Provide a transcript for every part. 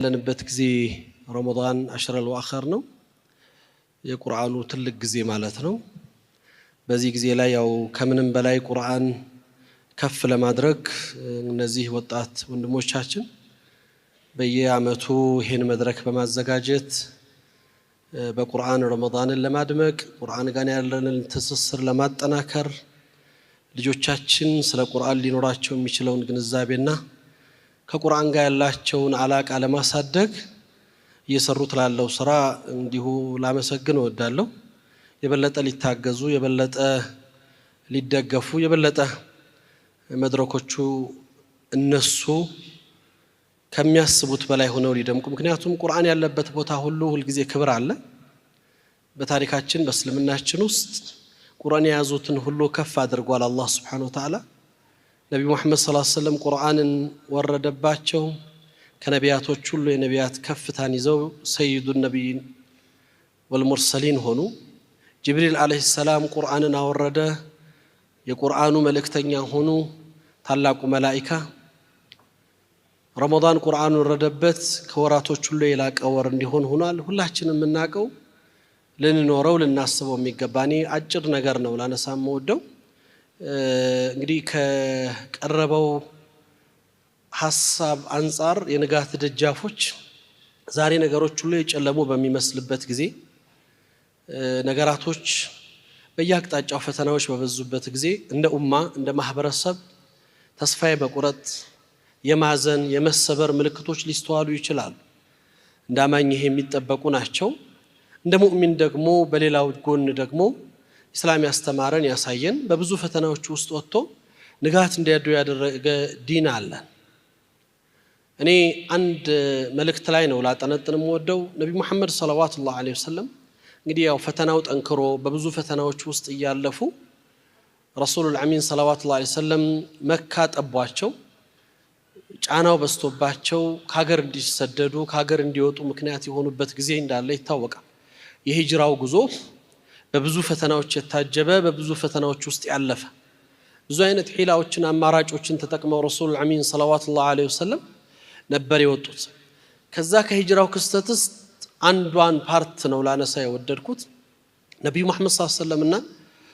ለንበት ጊዜ ረመዳን አሽረል ወአኸር ነው የቁርአኑ ትልቅ ጊዜ ማለት ነው። በዚህ ጊዜ ላይ ያው ከምንም በላይ ቁርአን ከፍ ለማድረግ እነዚህ ወጣት ወንድሞቻችን በየአመቱ ይሄን መድረክ በማዘጋጀት በቁርአን ረመዳንን ለማድመቅ ቁርአን ጋር ያለንን ትስስር ለማጠናከር ልጆቻችን ስለ ቁርአን ሊኖራቸው የሚችለውን ግንዛቤና ከቁርአን ጋር ያላቸውን አላቃ ለማሳደግ እየሰሩት ላለው ስራ እንዲሁ ላመሰግን እወዳለሁ። የበለጠ ሊታገዙ የበለጠ ሊደገፉ የበለጠ መድረኮቹ እነሱ ከሚያስቡት በላይ ሆነው ሊደምቁ ምክንያቱም ቁርአን ያለበት ቦታ ሁሉ ሁሉ ጊዜ ክብር አለ። በታሪካችን በእስልምናችን ውስጥ ቁርአን የያዙትን ሁሉ ከፍ አድርጓል አላህ Subhanahu Wa Ta'ala። ነብዩ መሐመድ ሰለላሁ ዐለይሂ ወሰለም ቁርአንን ወረደባቸው ከነቢያቶች ሁሉ የነቢያት ከፍታን ይዘው ሰይዱ ነብይን ወልሙርሰሊን ሆኑ። ጅብሪል አለይሂ ሰላም ቁርአንን አወረደ የቁርአኑ መልእክተኛ ሆኑ ታላቁ መላእክት። ረመዳን ቁርአን ወረደበት ከወራቶች ሁሉ የላቀ ወር እንዲሆን ሆኗል። ሁላችንም እናቀው ለንኖረው ለናስበው የሚገባኒ አጭር ነገር ነው ላነሳም ወደው እንግዲህ ከቀረበው ሐሳብ አንፃር የንጋት ደጃፎች ዛሬ ነገሮች ሁሉ የጨለሙ በሚመስልበት ጊዜ ነገራቶች በየአቅጣጫው ፈተናዎች በበዙበት ጊዜ እንደ ኡማ እንደ ማህበረሰብ ተስፋዬ በቁርጥ የማዘን የመሰበር ምልክቶች ሊስተዋሉ ይችላሉ። እንዳማኝ ይሄ የሚጠበቁ ናቸው። እንደ ሙእሚን ደግሞ በሌላው ጎን ደግሞ እስላም ያስተማረን ያሳየን በብዙ ፈተናዎች ውስጥ ወጥቶ ንጋት እንዲያዱ ያደረገ ዲን አለ። እኔ አንድ መልእክት ላይ ነው ላጠነጥንም ወደው ነብዩ መሐመድ ሰለላሁ ዐለይሂ ወሰለም እንግዲህ ያው ፈተናው ጠንክሮ በብዙ ፈተናዎች ውስጥ እያለፉ ረሱሉል አሚን ሰለላሁ ዐለይሂ ወሰለም መካ ጠቧቸው ጫናው በስቶባቸው ከሀገር እንዲሰደዱ ከሀገር እንዲወጡ ምክንያት የሆኑበት ጊዜ እንዳለ ይታወቃል። የሂጅራው ጉዞ በብዙ ፈተናዎች የታጀበ በብዙ ፈተናዎች ውስጥ ያለፈ ብዙ አይነት ሒላዎችን አማራጮችን ተጠቅመው ረሱል አሚን ሰለላሁ ዐለይሂ ወሰለም ነበር የወጡት። ከዛ ከሂጅራው ክስተትስ አንዷን ፓርት ነው ላነሳ የወደድኩት ነብዩ መሐመድ ሰለላሁ ዐለይሂ ወሰለምና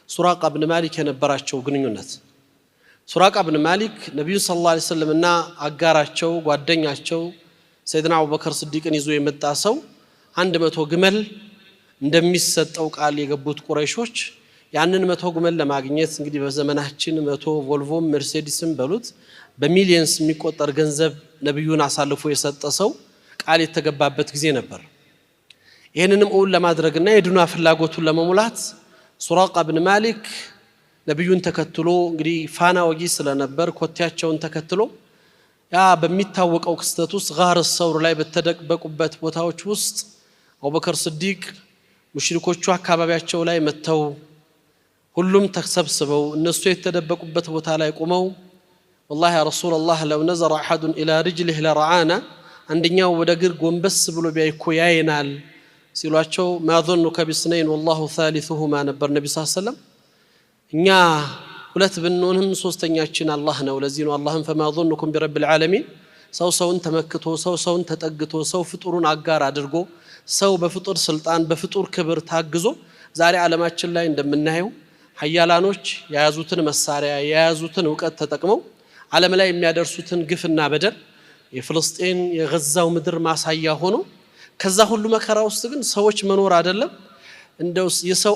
ሱራቃ ኢብኑ ማሊክ የነበራቸው ግንኙነት። ሱራቃ ኢብኑ ማሊክ ነብዩ ሰለላሁ ዐለይሂ ወሰለምና አጋራቸው ጓደኛቸው ሰይድና አቡበከር ስዲቅን ይዞ የመጣ ሰው 100 ግመል እንደሚሰጠው ቃል የገቡት ቁረይሾች ያንን 100 ግመል ለማግኘት እንግዲህ በዘመናችን 100 ቮልቮም መርሴዲስም በሉት በሚሊየንስ የሚቆጠር ገንዘብ ነብዩን አሳልፎ የሰጠ ሰው ቃል የተገባበት ጊዜ ነበር። ይሄንንም ኡል ለማድረግና የዱንያ ፍላጎቱን ለመሙላት ሱራቃ ኢብኑ ማሊክ ነብዩን ተከትሎ እንግዲህ ፋና ወጊ ስለነበር ኮቴያቸውን ተከትሎ ያ በሚታወቀው ክስተት ውስጥ ጋር ሰውር ላይ በተደበቁበት ቦታዎች ውስጥ አቡበከር ስዲቅ ሙሽሪኮቹ አካባቢያቸው ላይ መተው ሁሉም ተሰብስበው እነሱ የተደበቁበት ቦታ ላይ ቆመው والله يا رسول الله لو نظر احد الى رجله لرعانا አንደኛው ወደ ግር ጎንበስ ብሎ ቢያይኮ ያይናል ሲሏቸው ما ظنك بسنين والله ثالثهما ነበር ነብዩ ሰለላሁ ዐለይሂ ወሰለም እኛ ሁለት ብንሆንም ሶስተኛችን አላህ ነው። ለዚህ ነው አላህን فما ظنكم برب العالمين ሰውን ተመክቶ ሰውን ተጠግቶ ሰው ፍጡሩን አጋር አድርጎ ሰው በፍጡር ስልጣን በፍጡር ክብር ታግዞ ዛሬ ዓለማችን ላይ እንደምናየው ሐያላኖች የያዙትን መሳሪያ የያዙትን ዕውቀት ተጠቅመው ዓለም ላይ የሚያደርሱትን ግፍና በደል የፍልስጤን የጋዛው ምድር ማሳያ ሆኖ ከዛ ሁሉ መከራ ውስጥ ግን ሰዎች መኖር አይደለም እንደው የሰው